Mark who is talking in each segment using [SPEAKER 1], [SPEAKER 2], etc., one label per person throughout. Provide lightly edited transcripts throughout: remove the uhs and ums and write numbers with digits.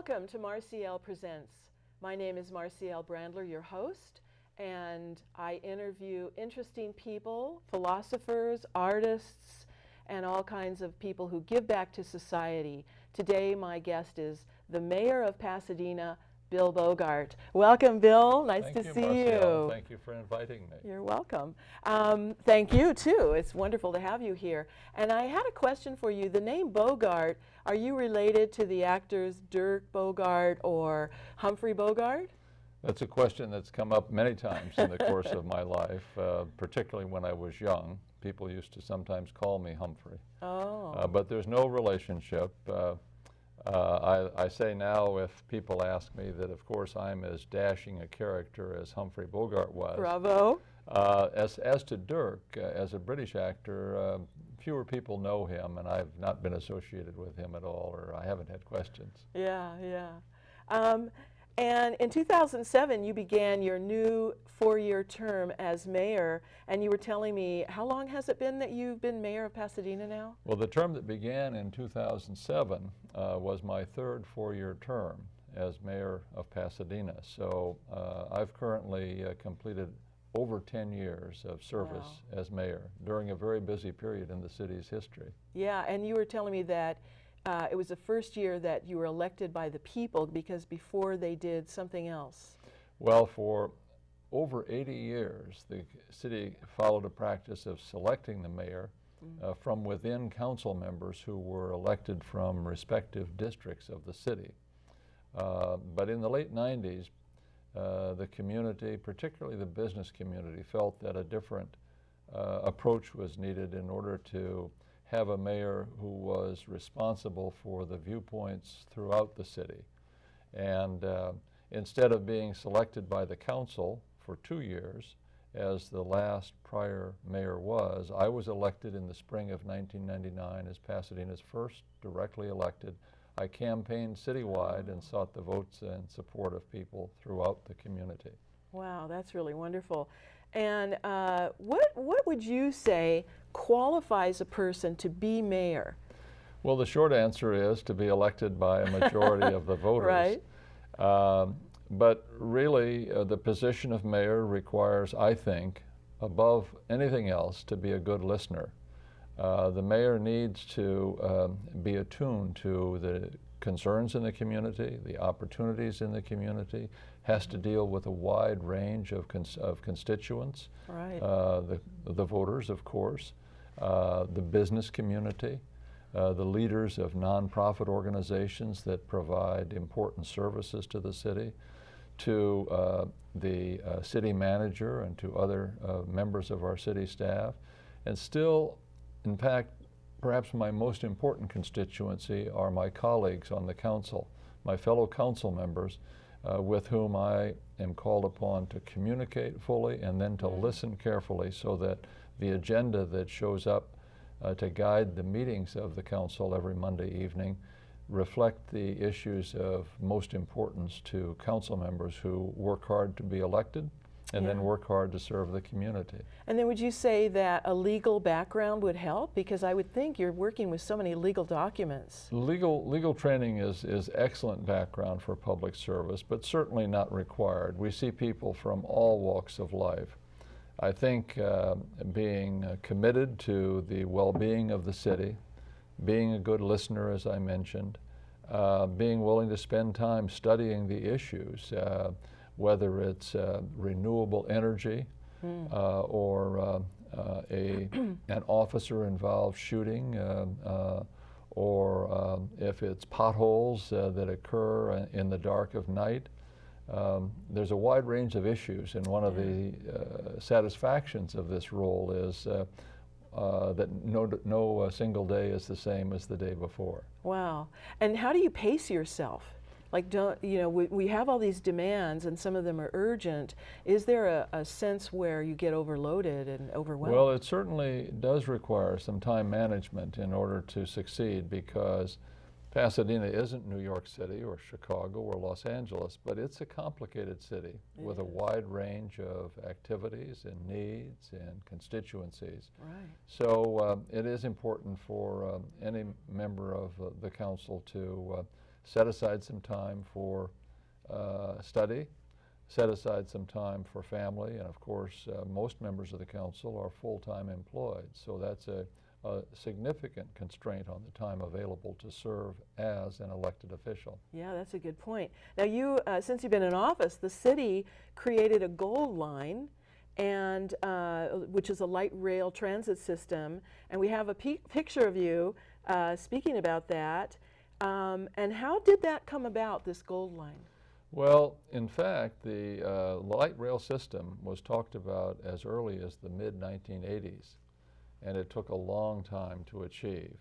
[SPEAKER 1] Welcome to Marcielle Presents. My name is Marcielle Brandler, your host, and I interview interesting people, philosophers, artists, and all kinds of people who give back to society. Today my guest is the Mayor of Pasadena, Bill Bogaard. Welcome, Bill. Nice to see you.
[SPEAKER 2] Thank you for inviting me.
[SPEAKER 1] You're welcome. Thank you, too. It's wonderful to have you here. And I had a question for you. The name Bogart, are you related to the actors Dirk Bogaard or Humphrey Bogart?
[SPEAKER 2] That's a question that's come up many times in the course of my life, particularly when I was young. People used to sometimes call me Humphrey.
[SPEAKER 1] Oh.
[SPEAKER 2] But there's no relationship. I say now, if people ask me, that of course I'm as dashing a character as Humphrey Bogart was.
[SPEAKER 1] Bravo.
[SPEAKER 2] As to Dirk, as a British actor, fewer people know him, and I've not been associated with him at all, or I haven't had questions.
[SPEAKER 1] Yeah, yeah. And in 2007, you began your new 4-year term as mayor, and you were telling me, how long has it been that you've been mayor of Pasadena now?
[SPEAKER 2] Well, the term that began in 2007 was my third 4-year term as mayor of Pasadena. So I've currently completed over 10 years of service as mayor during a very busy period in the city's history.
[SPEAKER 1] Yeah, and you were telling me that it was the first year that you were elected by the people, because before they did something else.
[SPEAKER 2] Well, for over 80 years, the city followed a practice of selecting the mayor from within council members who were elected from respective districts of the city. But in the late 90s, the community, particularly the business community, felt that a different approach was needed in order to have a mayor who was responsible for the viewpoints throughout the city. And instead of being selected by the council for 2 years, as the last prior mayor was, I was elected in the spring of 1999 as Pasadena's first directly elected. I campaigned citywide and sought the votes and support of people throughout the community.
[SPEAKER 1] Wow, that's really wonderful. And what would you say qualifies a person to be mayor?
[SPEAKER 2] Well, the short answer is to be elected by a majority of the voters.
[SPEAKER 1] Right.
[SPEAKER 2] But really, the position of mayor requires, I think, above anything else, to be a good listener. The mayor needs to be attuned to the concerns in the community, the opportunities in the community, has to deal with a wide range of constituents,
[SPEAKER 1] right.
[SPEAKER 2] The voters, of course, the business community, the leaders of nonprofit organizations that provide important services to the city, to the city manager and to other members of our city staff. And still, in fact, perhaps my most important constituency are my colleagues on the council, my fellow council members, with whom I am called upon to communicate fully and then to listen carefully, so that the agenda that shows up to guide the meetings of the council every Monday evening reflect the issues of most importance to council members who work hard to be elected and then work hard to serve the community.
[SPEAKER 1] And then would you say that a legal background would help? Because I would think you're working with so many legal documents.
[SPEAKER 2] Legal training is excellent background for public service, but certainly not required. We see people from all walks of life. I think being committed to the well-being of the city, being a good listener, as I mentioned, being willing to spend time studying the issues, whether it's renewable energy or an officer-involved shooting, or if it's potholes that occur in the dark of night. There's a wide range of issues, and one of the satisfactions of this role is that no single day is the same as the day before.
[SPEAKER 1] Wow. And how do you pace yourself? Like, we have all these demands and some of them are urgent. Is there a sense where you get overloaded and overwhelmed?
[SPEAKER 2] Well, it certainly does require some time management in order to succeed, because Pasadena isn't New York City or Chicago or Los Angeles, but it's a complicated city with a wide range of activities and needs and constituencies.
[SPEAKER 1] Right.
[SPEAKER 2] So it is important for any member of the council to set aside some time for study, set aside some time for family, and of course most members of the council are full-time employed, so that's a significant constraint on the time available to serve as an elected official.
[SPEAKER 1] Yeah, that's a good point. Now you, since you've been in office, the city created a Gold Line, and which is a light rail transit system, and we have a picture of you speaking about that. And how did that come about, this Gold Line?
[SPEAKER 2] Well, in fact, the light rail system was talked about as early as the mid-1980s, and it took a long time to achieve.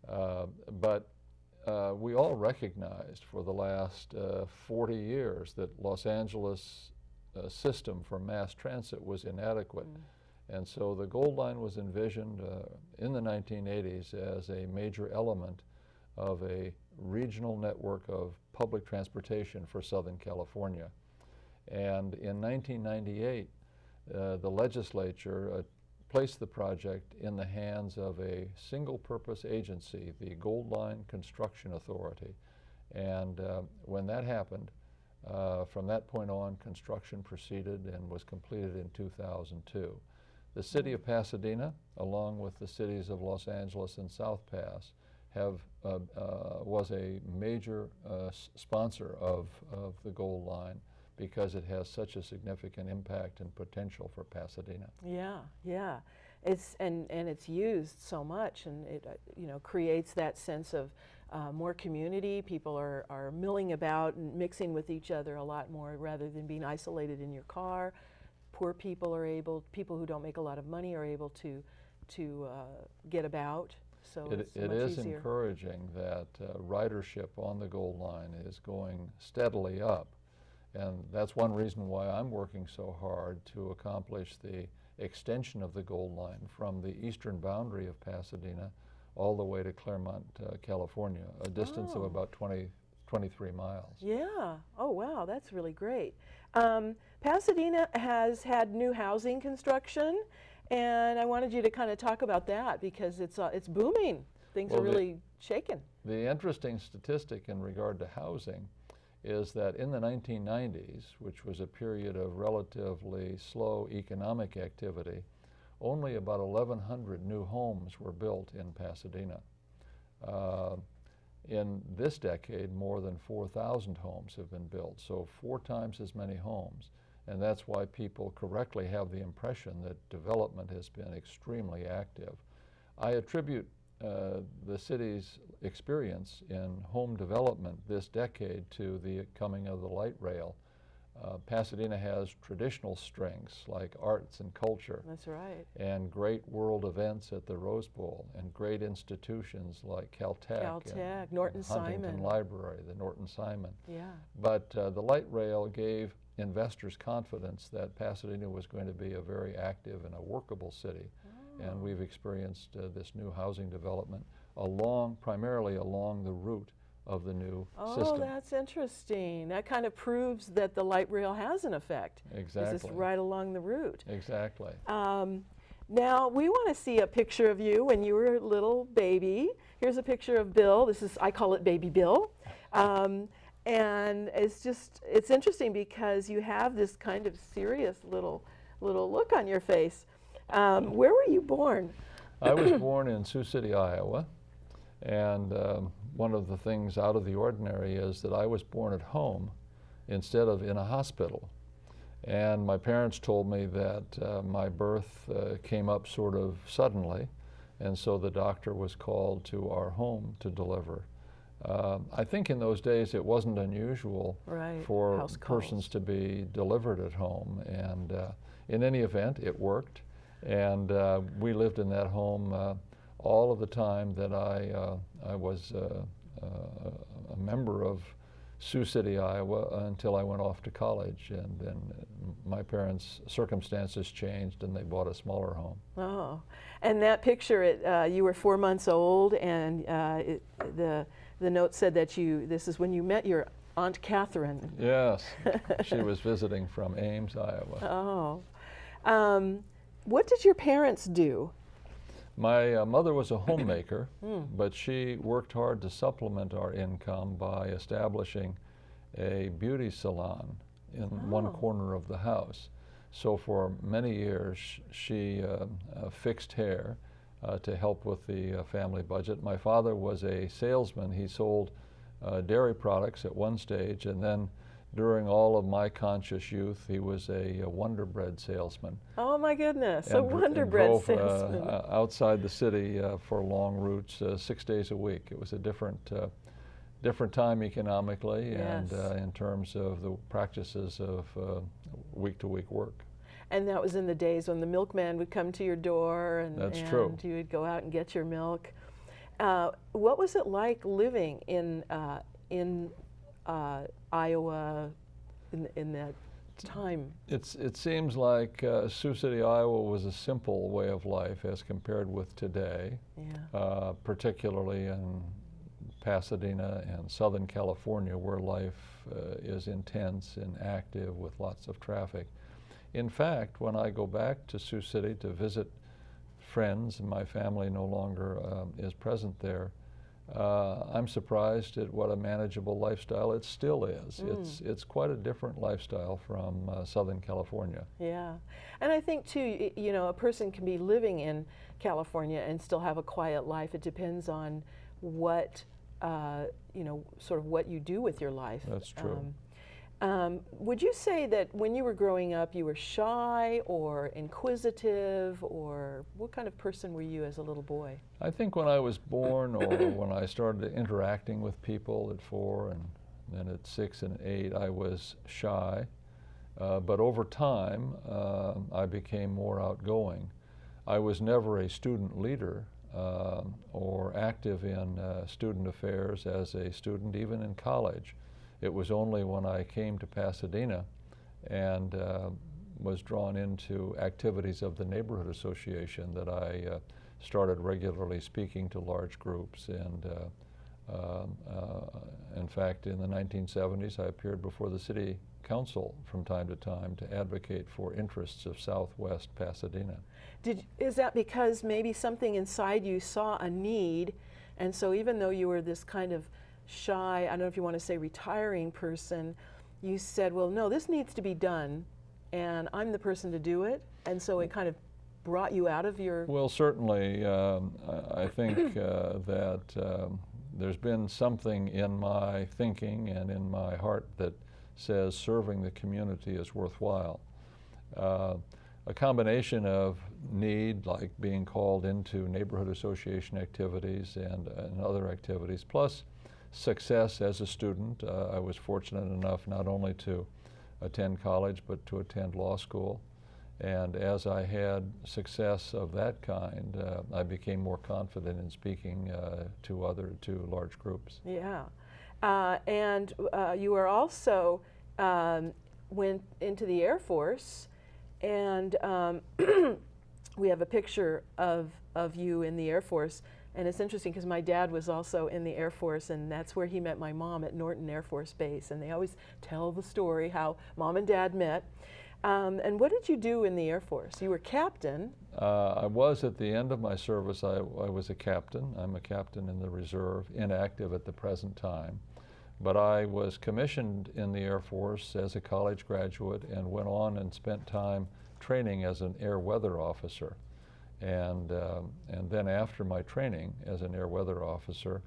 [SPEAKER 2] But we all recognized for the last 40 years that Los Angeles' system for mass transit was inadequate. And so the Gold Line was envisioned in the 1980s as a major element of a regional network of public transportation for Southern California. And in 1998, the legislature placed the project in the hands of a single-purpose agency, the Gold Line Construction Authority. And when that happened, from that point on, construction proceeded and was completed in 2002. The city of Pasadena, along with the cities of Los Angeles and South Pass, was a major sponsor of the Gold Line because it has such a significant impact and potential for Pasadena.
[SPEAKER 1] Yeah, yeah. And it's used so much, and it creates that sense of more community. People are milling about and mixing with each other a lot more rather than being isolated in your car. Poor people are able, people who don't make a lot of money are able to get about. So it
[SPEAKER 2] is
[SPEAKER 1] easier.
[SPEAKER 2] Encouraging that ridership on the Gold Line is going steadily up. And that's one reason why I'm working so hard to accomplish the extension of the Gold Line from the eastern boundary of Pasadena all the way to Claremont, California, a distance of about 23 miles.
[SPEAKER 1] Yeah. Oh, wow, that's really great. Pasadena has had new housing construction, and I wanted you to kind of talk about that because it's booming. Things are really shaking.
[SPEAKER 2] The interesting statistic in regard to housing is that in the 1990s, which was a period of relatively slow economic activity, only about 1,100 new homes were built in Pasadena. In this decade, more than 4,000 homes have been built, so 4 times as many homes. And that's why people correctly have the impression that development has been extremely active. I attribute the city's experience in home development this decade to the coming of the light rail. Pasadena has traditional strengths like arts and culture.
[SPEAKER 1] That's right.
[SPEAKER 2] And great world events at the Rose Bowl, and great institutions like Caltech and
[SPEAKER 1] Norton
[SPEAKER 2] Huntington
[SPEAKER 1] Simon
[SPEAKER 2] Library, the Norton Simon.
[SPEAKER 1] Yeah.
[SPEAKER 2] But the light rail gave investors confidence that Pasadena was going to be a very active and a workable city. And we've experienced this new housing development primarily along the route of the new system.
[SPEAKER 1] Oh, that's interesting. That kind of proves that the light rail has an effect.
[SPEAKER 2] Exactly.
[SPEAKER 1] It's just right along the route.
[SPEAKER 2] Exactly.
[SPEAKER 1] Now, we want to see a picture of you when you were a little baby. Here's a picture of Bill. I call it Baby Bill. And it's interesting because you have this kind of serious little look on your face. Where were you born?
[SPEAKER 2] I was born in Sioux City, Iowa, and one of the things out of the ordinary is that I was born at home instead of in a hospital. And my parents told me that my birth came up sort of suddenly, and so the doctor was called to our home to deliver. I think in those days it wasn't unusual for persons to be delivered at home, and in any event it worked. And we lived in that home all of the time that I was a member of Sioux City, Iowa, until I went off to college. And then my parents' circumstances changed and they bought a smaller home.
[SPEAKER 1] Oh, and that picture, you were 4 months old, and the note said that this is when you met your Aunt Catherine.
[SPEAKER 2] Yes, she was visiting from Ames, Iowa.
[SPEAKER 1] Oh. What did your parents do?
[SPEAKER 2] My mother was a homemaker, but she worked hard to supplement our income by establishing a beauty salon in one corner of the house. So for many years, she fixed hair to help with the family budget. My father was a salesman. He sold dairy products at one stage, and then during all of my conscious youth, he was a Wonder Bread salesman.
[SPEAKER 1] Oh my goodness, a Wonder Bread salesman.
[SPEAKER 2] Outside the city for long routes, 6 days a week. It was a different time economically, and in terms of the practices of week-to-week work.
[SPEAKER 1] And that was in the days when the milkman would come to your door, and,
[SPEAKER 2] That's true.
[SPEAKER 1] You would go out and get your milk. What was it like living in Iowa in that time?
[SPEAKER 2] It seems like Sioux City, Iowa was a simple way of life as compared with today, particularly in Pasadena and Southern California, where life is intense and active with lots of traffic. In fact, when I go back to Sioux City to visit friends, and my family no longer is present there, I'm surprised at what a manageable lifestyle it still is. It's quite a different lifestyle from Southern California.
[SPEAKER 1] Yeah, and I think too, you know, a person can be living in California and still have a quiet life. It depends on what, you know, sort of what you do with your life.
[SPEAKER 2] That's true.
[SPEAKER 1] Would you say that when you were growing up, you were shy or inquisitive, or what kind of person were you as a little boy?
[SPEAKER 2] I think when I was born, or when I started interacting with people at 4 and then at 6 and 8, I was shy. But over time, I became more outgoing. I was never a student leader or active in student affairs as a student, even in college. It was only when I came to Pasadena and was drawn into activities of the neighborhood association that I started regularly speaking to large groups. And in fact, in the 1970s, I appeared before the city council from time to time to advocate for interests of Southwest Pasadena.
[SPEAKER 1] Is that because maybe something inside you saw a need, and so even though you were this kind of shy, I don't know if you want to say retiring person, you said, well, no, this needs to be done, and I'm the person to do it, and so it kind of brought you out of your...
[SPEAKER 2] Well, certainly, I think that there's been something in my thinking and in my heart that says serving the community is worthwhile. A combination of need, like being called into neighborhood association activities and other activities, plus success as a student. I was fortunate enough not only to attend college, but to attend law school. And as I had success of that kind, I became more confident in speaking to large groups.
[SPEAKER 1] Yeah. And you were also went into the Air Force, and we have a picture of you in the Air Force. And it's interesting because my dad was also in the Air Force, and that's where he met my mom at Norton Air Force Base. And they always tell the story how Mom and Dad met. And what did you do in the Air Force? You were captain.
[SPEAKER 2] I was at the end of my service. I was a captain. I'm a captain in the reserve, inactive at the present time. But I was commissioned in the Air Force as a college graduate and went on and spent time training as an air weather officer. And then after my training as an air weather officer,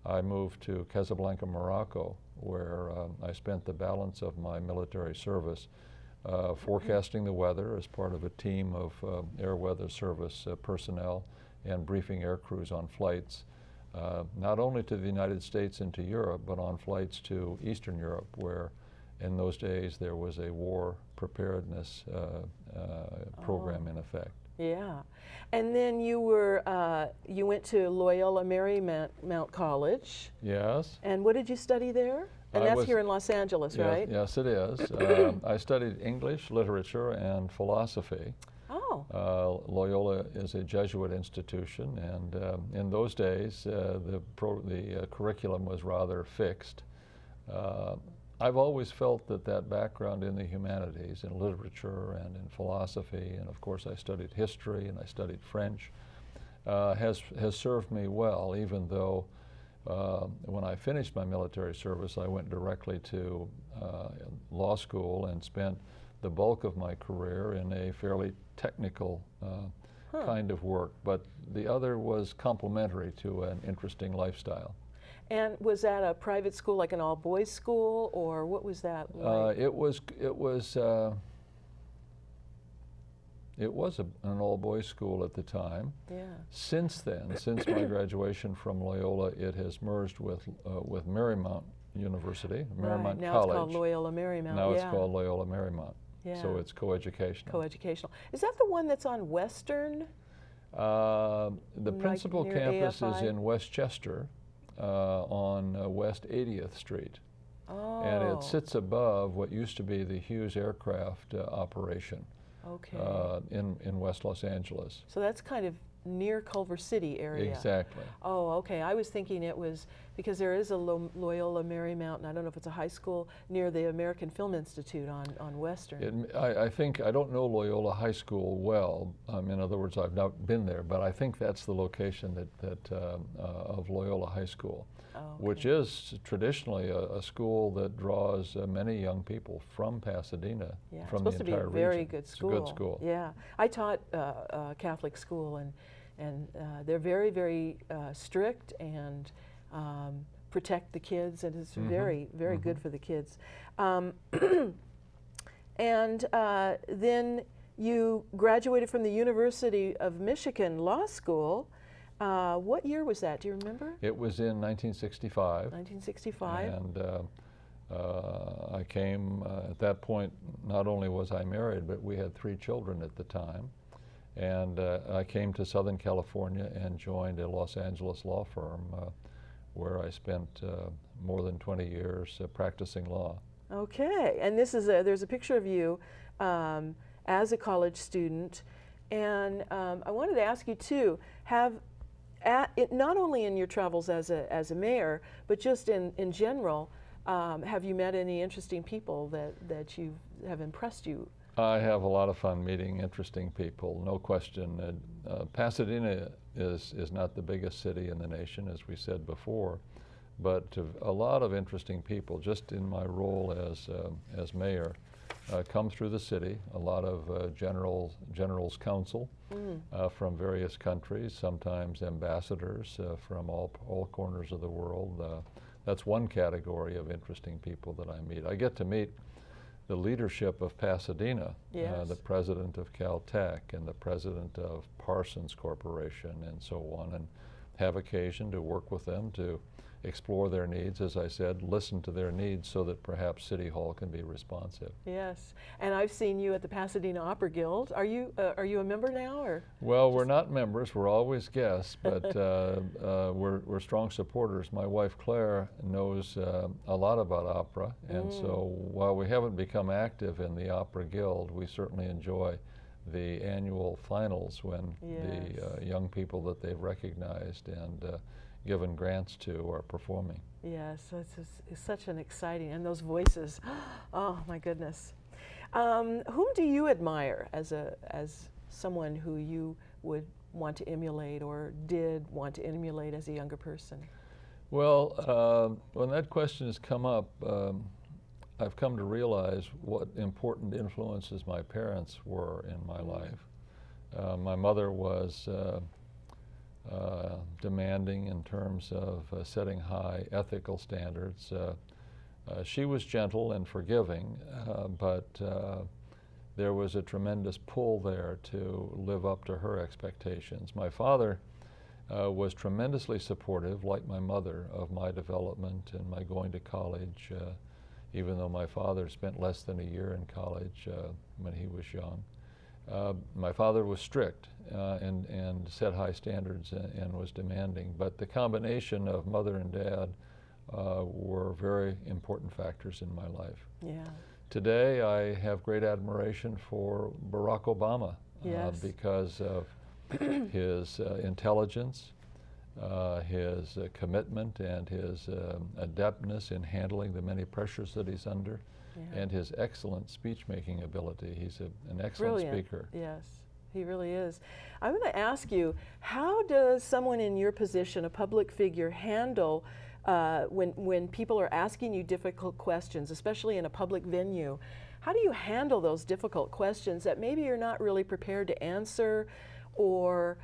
[SPEAKER 2] I moved to Casablanca, Morocco, where I spent the balance of my military service forecasting the weather as part of a team of air weather service personnel and briefing air crews on flights, not only to the United States and to Europe, but on flights to Eastern Europe, where in those days there was a war preparedness program in effect.
[SPEAKER 1] Yeah. And then you were, you went to Loyola Marymount College.
[SPEAKER 2] Yes.
[SPEAKER 1] And what did you study there? And that's here in Los Angeles, right?
[SPEAKER 2] Yes, it is. I studied English, literature, and philosophy.
[SPEAKER 1] Oh.
[SPEAKER 2] Loyola is a Jesuit institution, and in those days, the curriculum was rather fixed. I've always felt that background in the humanities, in literature and in philosophy, and of course I studied history and I studied French, has served me well, even though when I finished my military service, I went directly to law school and spent the bulk of my career in a fairly technical kind of work, but the other was complementary to an interesting lifestyle.
[SPEAKER 1] And was that a private school, like an all-boys school, or what was that like?
[SPEAKER 2] It was an all-boys school at the time.
[SPEAKER 1] Yeah.
[SPEAKER 2] Since then, since my graduation from Loyola, it has merged with Marymount University, Marymount
[SPEAKER 1] now
[SPEAKER 2] College.
[SPEAKER 1] It's called Loyola Marymount.
[SPEAKER 2] Now it's called Loyola Marymount.
[SPEAKER 1] Yeah.
[SPEAKER 2] So it's coeducational.
[SPEAKER 1] Coeducational. Is that the one that's on Western?
[SPEAKER 2] The principal
[SPEAKER 1] near
[SPEAKER 2] campus
[SPEAKER 1] AFI?
[SPEAKER 2] is in Westchester on West 80th Street.
[SPEAKER 1] Oh.
[SPEAKER 2] And it sits above what used to be the Hughes Aircraft operation in West Los Angeles.
[SPEAKER 1] So that's kind of near Culver City area.
[SPEAKER 2] Exactly.
[SPEAKER 1] Oh, okay. I was thinking it was, because there is a Loyola Marymount, and I don't know if it's a high school, near the American Film Institute on Western.
[SPEAKER 2] I think, I don't know Loyola High School well. In other words, I've not been there, but I think that's the location of Loyola High School, which is traditionally a school that draws many young people from Pasadena, from the entire region.
[SPEAKER 1] It's supposed to be a very good school.
[SPEAKER 2] It's a good school.
[SPEAKER 1] Yeah. I taught Catholic school, and they're very, very strict and protect the kids, and it's very, very good for the kids. And then you graduated from the University of Michigan Law School. What year was that? Do you remember?
[SPEAKER 2] It was in 1965.
[SPEAKER 1] 1965.
[SPEAKER 2] And I came, at that point, not only was I married, but we had 3 children at the time. And I came to Southern California and joined a Los Angeles law firm where I spent more than 20 years practicing law. Okay.
[SPEAKER 1] And this is there's a picture of you as a college student. And I wanted to ask you too, not only in your travels as a mayor, but just in general, have you met any interesting people that have impressed you?
[SPEAKER 2] I have a lot of fun meeting interesting people, no question. Pasadena is not the biggest city in the nation, as we said before, but a lot of interesting people, just in my role as mayor, come through the city. A lot of generals counsel from various countries, sometimes ambassadors from all corners of the world. That's one category of interesting people that I meet. I get to meet the leadership of Pasadena, the president of Caltech and the president of Parsons Corporation and so on, and have occasion to work with them to explore their needs, as I said, listen to their needs so that perhaps City Hall can be responsive. Yes, and I've seen you at the Pasadena Opera Guild. Are you a member now, or? Well, we're not members. We're always guests, but we're strong supporters. My wife Claire knows a lot about opera, and so while we haven't become active in the Opera Guild, we certainly enjoy the annual finals when the young people that they've recognized and given grants to are performing. Yes, it's such an exciting, and those voices, oh my goodness. Whom do you admire as someone who you would want to emulate or did want to emulate as a younger person? Well, when that question has come up, I've come to realize what important influences my parents were in my life. My mother was demanding in terms of setting high ethical standards. She was gentle and forgiving, but there was a tremendous pull there to live up to her expectations. My father was tremendously supportive, like my mother, of my development and my going to college, even though my father spent less than a year in college when he was young. My father was strict and set high standards and was demanding, but the combination of mother and dad were very important factors in my life. Yeah. Today I have great admiration for Barack Obama because of his intelligence, his commitment, and his adeptness in handling the many pressures that he's under. And his excellent speech-making ability. He's an excellent speaker. Yes,
[SPEAKER 1] he really is. I'm going to ask you, how does someone in your position, a public figure, handle when people are asking you difficult questions, especially in a public venue? How do you handle those difficult questions that maybe you're not really prepared to answer, or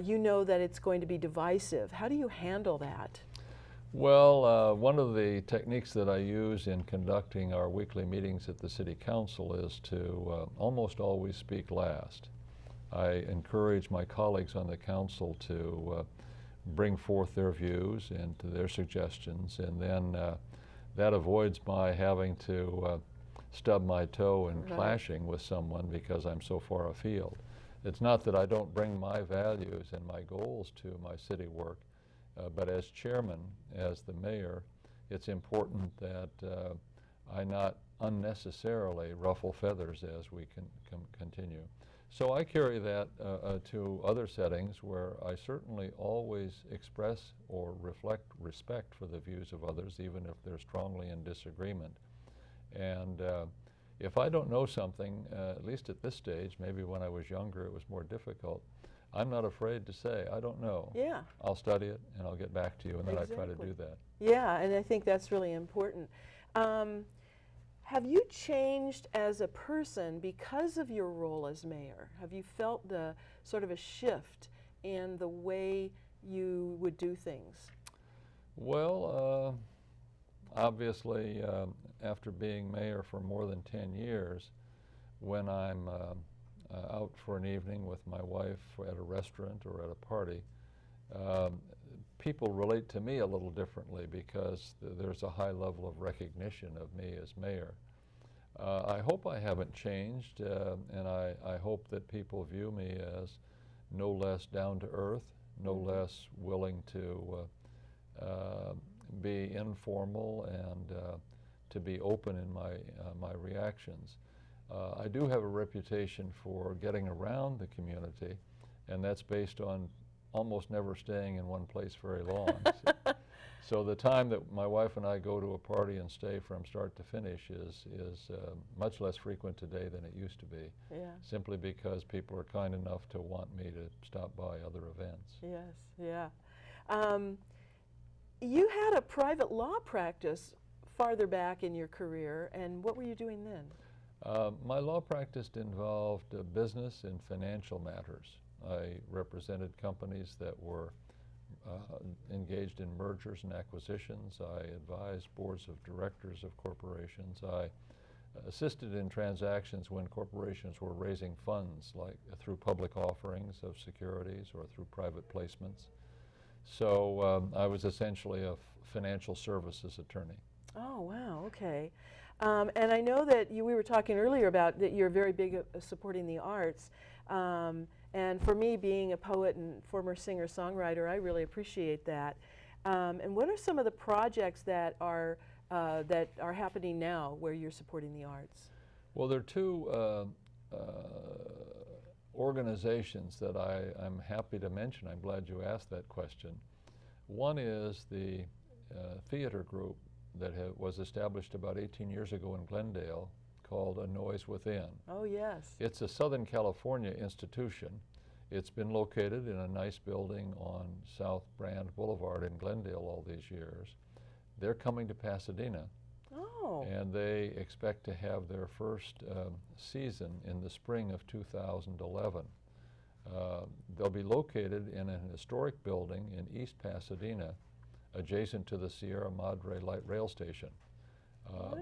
[SPEAKER 1] you know that it's going to be divisive? How do you handle that?
[SPEAKER 2] Well, one of the techniques that I use in conducting our weekly meetings at the City Council is to almost always speak last. I encourage my colleagues on the council to bring forth their views and their suggestions, and then that avoids my having to stub my toe and clashing with someone because I'm so far afield. It's not that I don't bring my values and my goals to my city work, but as chairman, as the mayor, it's important that I not unnecessarily ruffle feathers as we can continue. So I carry that to other settings where I certainly always express or reflect respect for the views of others, even if they're strongly in disagreement. And if I don't know something, at least at this stage, maybe when I was younger it was more difficult, I'm not afraid to say, I don't know.
[SPEAKER 1] Yeah.
[SPEAKER 2] I'll study it and I'll get back to you, and then I try to do that.
[SPEAKER 1] Yeah, and I think that's really important. Have you changed as a person because of your role as mayor? Have you felt the sort of a shift in the way you would do things?
[SPEAKER 2] Well, obviously, after being mayor for more than 10 years, when I'm out for an evening with my wife at a restaurant or at a party, people relate to me a little differently because there's a high level of recognition of me as mayor. I hope I haven't changed, and I hope that people view me as no less down to earth, no less willing to be informal and to be open in my reactions. I do have a reputation for getting around the community, and that's based on almost never staying in one place very long. So the time that my wife and I go to a party and stay from start to finish is much less frequent today than it used to be, simply because people are kind enough to want me to stop by other events.
[SPEAKER 1] Yes, yeah. You had a private law practice farther back in your career, and what were you doing then?
[SPEAKER 2] My law practice involved business and financial matters. I represented companies that were engaged in mergers and acquisitions. I advised boards of directors of corporations. I assisted in transactions when corporations were raising funds, like through public offerings of securities or through private placements. So I was essentially a financial services attorney.
[SPEAKER 1] Oh, wow, okay. And I know that we were talking earlier about that you're very big at supporting the arts. And for me, being a poet and former singer-songwriter, I really appreciate that. And what are some of the projects that are happening now where you're supporting the arts?
[SPEAKER 2] Well, there are two organizations that I'm happy to mention. I'm glad you asked that question. One is the theater group that was established about 18 years ago in Glendale, called A Noise Within.
[SPEAKER 1] Oh, yes.
[SPEAKER 2] It's a Southern California institution. It's been located in a nice building on South Brand Boulevard in Glendale all these years. They're coming to Pasadena.
[SPEAKER 1] Oh.
[SPEAKER 2] And they expect to have their first season in the spring of 2011. They'll be located in an historic building in East Pasadena, adjacent to the Sierra Madre Light Rail Station.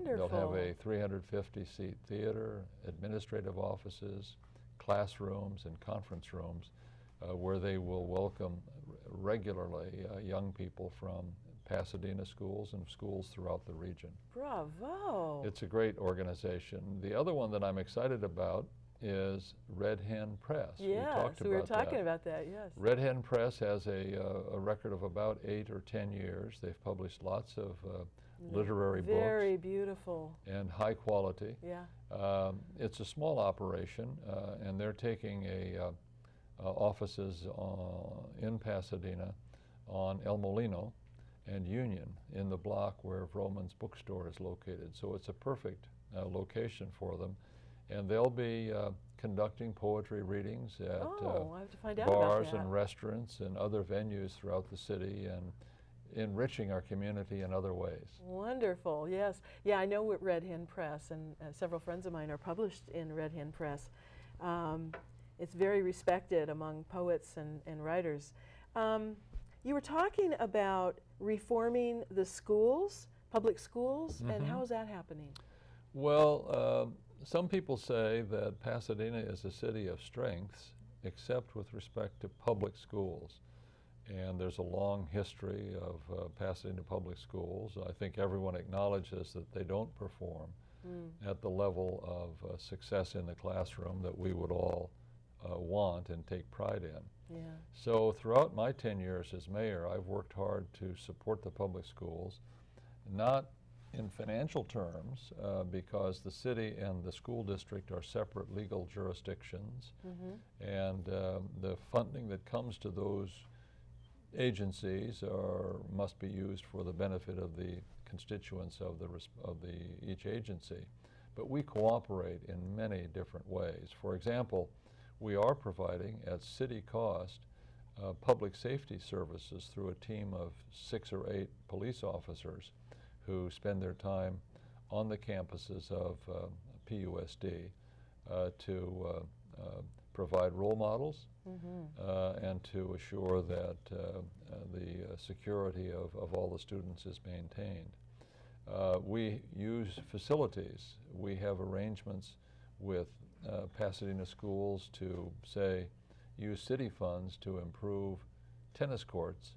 [SPEAKER 2] They'll have a 350-seat theater, administrative offices, classrooms, and conference rooms where they will welcome regularly young people from Pasadena schools and schools throughout the region.
[SPEAKER 1] Bravo!
[SPEAKER 2] It's a great organization. The other one that I'm excited about is Red Hen Press.
[SPEAKER 1] Yes, we were talking about that, yes.
[SPEAKER 2] Red Hen Press has a record of about 8 or 10 years. They've published lots of literary books.
[SPEAKER 1] Very beautiful.
[SPEAKER 2] And high quality.
[SPEAKER 1] Yeah.
[SPEAKER 2] It's a small operation, and they're taking offices in Pasadena on El Molino and Union in the block where Vroman's bookstore is located. So it's a perfect location for them. And they'll be conducting poetry readings at
[SPEAKER 1] I have to find out about
[SPEAKER 2] bars
[SPEAKER 1] that.
[SPEAKER 2] and restaurants and other venues throughout the city, and enriching our community in other ways.
[SPEAKER 1] Wonderful, yes. Yeah, I know Red Hen Press, and several friends of mine are published in Red Hen Press. It's very respected among poets and writers. You were talking about reforming the schools, public schools, and how is that happening?
[SPEAKER 2] Well, some people say that Pasadena is a city of strengths, except with respect to public schools. And there's a long history of Pasadena public schools. I think everyone acknowledges that they don't perform at the level of success in the classroom that we would all want and take pride in.
[SPEAKER 1] Yeah.
[SPEAKER 2] So throughout my 10 years as mayor, I've worked hard to support the public schools, not in financial terms, because the city and the school district are separate legal jurisdictions, and the funding that comes to those agencies must be used for the benefit of the constituents of each agency. But we cooperate in many different ways. For example, we are providing at city cost public safety services through a team of 6 or 8 police officers who spend their time on the campuses of PUSD to provide role models and to assure that the security of all the students is maintained. We use facilities. We have arrangements with Pasadena schools to, say, use city funds to improve tennis courts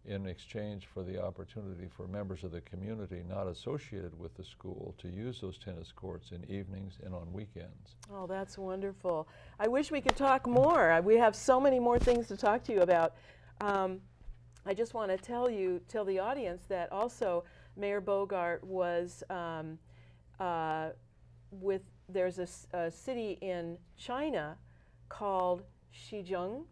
[SPEAKER 2] in exchange for the opportunity for members of the community not associated with the school to use those tennis courts in evenings and on weekends.
[SPEAKER 1] Oh, that's wonderful. I wish we could talk more. We have so many more things to talk to you about. I just want to tell the audience that also Mayor Bogaard was there's a city in China called Xizheng,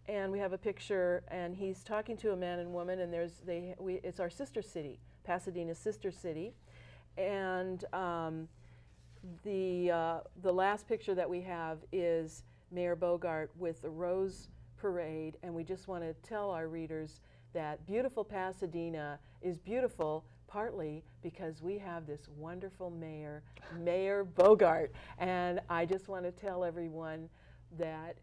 [SPEAKER 1] and we have a picture, and he's talking to a man and woman, and it's our sister city, Pasadena's sister city, and the last picture that we have is Mayor Bogaard with the Rose Parade, and we just want to tell our readers that beautiful Pasadena is beautiful partly because we have this wonderful mayor, Mayor Bogaard, and I just want to tell everyone that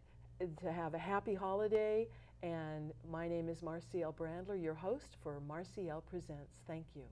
[SPEAKER 1] to have a happy holiday, and my name is Marcielle Brandler, your host for Marcielle Presents. Thank you.